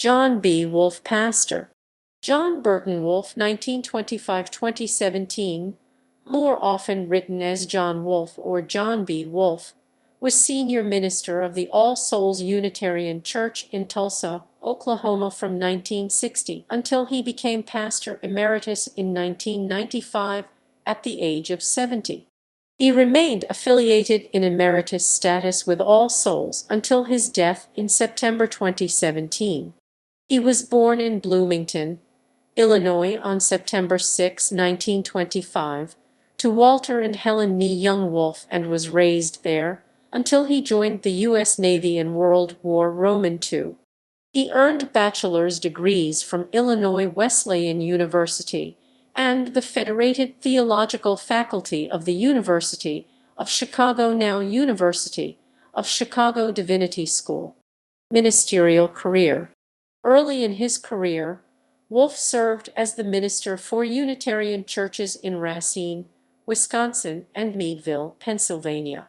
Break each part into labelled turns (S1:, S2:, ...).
S1: John B. Wolfe pastor. John Burton Wolfe, 1925–2017, more often written as John Wolfe or John B. Wolfe, was senior minister of the All Souls Unitarian Church in Tulsa, Oklahoma from 1960 until he became pastor emeritus in 1995 at the age of 70. He remained affiliated in emeritus status with All Souls until his death in September 2017. He was born in Bloomington, Illinois on September 6, 1925, to Walter and Helen Nee Young Wolfe and was raised there until he joined the U.S. Navy in World War II. He earned bachelor's degrees from Illinois Wesleyan University and the Federated Theological Faculty of the University of Chicago, now University of Chicago Divinity School. Ministerial career. Early in his career, Wolfe served as the minister for Unitarian churches in Racine, Wisconsin, and Meadville, Pennsylvania.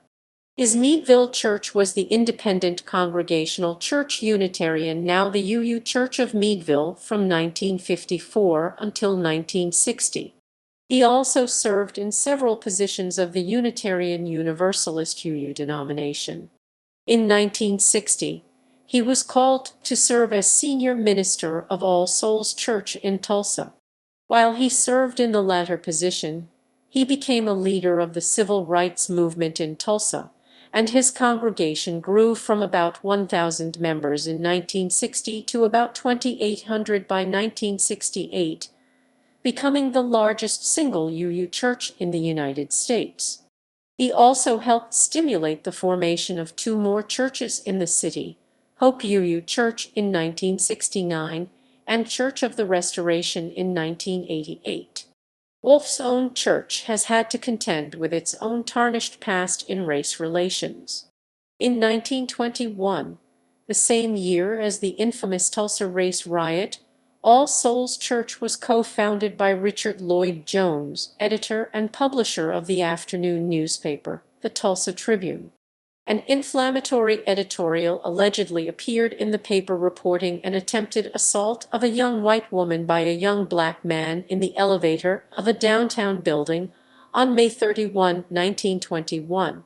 S1: His Meadville church was the Independent Congregational Church Unitarian, now the UU Church of Meadville, from 1954 until 1960. He also served in several positions of the Unitarian Universalist UU denomination. In 1960, he was called to serve as senior minister of All Souls Church in Tulsa. While he served in the latter position, he became a leader of the civil rights movement in Tulsa, and his congregation grew from about 1,000 members in 1960 to about 2,800 by 1968, becoming the largest single UU church in the United States. He also helped stimulate the formation of two more churches in the city, Hope UU Church in 1969 and Church of the Restoration in 1988. Wolfe's own church has had to contend with its own tarnished past in race relations. In 1921, the same year as the infamous Tulsa race riot, All Souls Church was co-founded by Richard Lloyd Jones, editor and publisher of the afternoon newspaper, the Tulsa Tribune. An inflammatory editorial allegedly appeared in the paper reporting an attempted assault of a young white woman by a young black man in the elevator of a downtown building on May 31, 1921.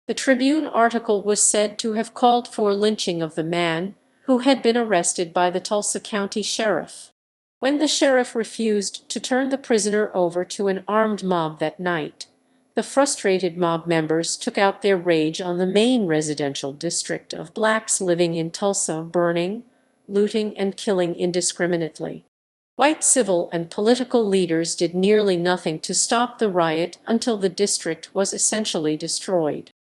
S1: The Tribune article was said to have called for lynching of the man, who had been arrested by the Tulsa County Sheriff. When the sheriff refused to turn the prisoner over to an armed mob that night, the frustrated mob members took out their rage on the main residential district of blacks living in Tulsa, burning, looting, and killing indiscriminately. White civil and political leaders did nearly nothing to stop the riot until the district was essentially destroyed.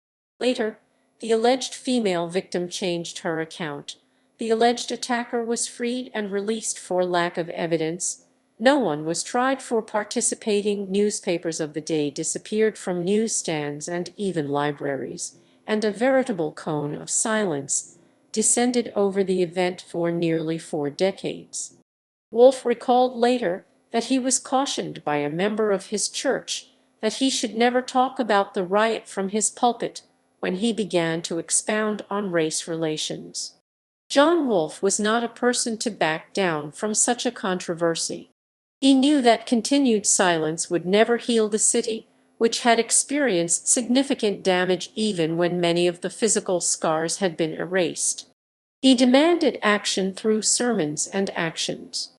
S1: Later, the alleged female victim changed her account. The alleged attacker was freed and released for lack of evidence. No one was tried for participating. Newspapers of the day disappeared from newsstands and even libraries, and a veritable cone of silence descended over the event for nearly 4 decades. Wolfe recalled later that he was cautioned by a member of his church that he should never talk about the riot from his pulpit when he began to expound on race relations. John Wolfe was not a person to back down from such a controversy. He knew that continued silence would never heal the city, which had experienced significant damage even when many of the physical scars had been erased. He demanded action through sermons and actions.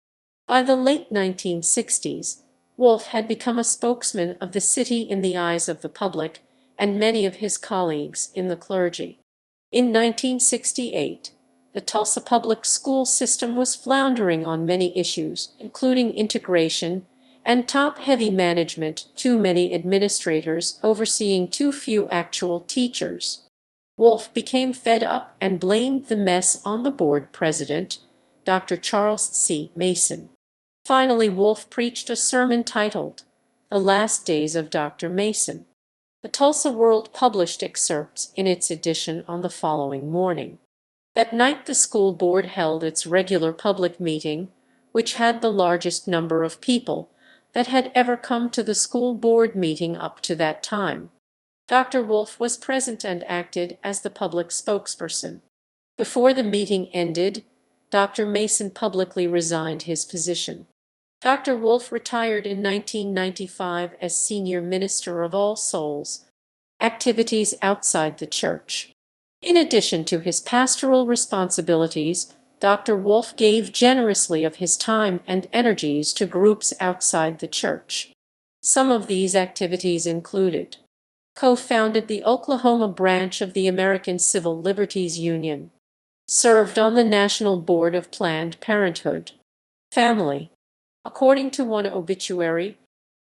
S1: By the late 1960s, Wolfe had become a spokesman of the city in the eyes of the public and many of his colleagues in the clergy. In 1968, the Tulsa public school system was floundering on many issues, including integration and top-heavy management, too many administrators overseeing too few actual teachers. Wolfe became fed up and blamed the mess on the board president, Dr. Charles C. Mason. Finally, Wolfe preached a sermon titled, "The Last Days of Dr. Mason." The Tulsa World published excerpts in its edition on the following morning. That night the school board held its regular public meeting, which had the largest number of people that had ever come to the school board meeting up to that time. Dr. Wolfe was present and acted as the public spokesperson. Before the meeting ended, Dr. Mason publicly resigned his position. Dr. Wolf retired in 1995 as senior minister of All Souls, activities outside the church. In addition to his pastoral responsibilities, Dr. Wolf gave generously of his time and energies to groups outside the church. Some of these activities included: co-founded the Oklahoma branch of the American Civil Liberties Union, served on the National Board of Planned Parenthood Family. According to one obituary,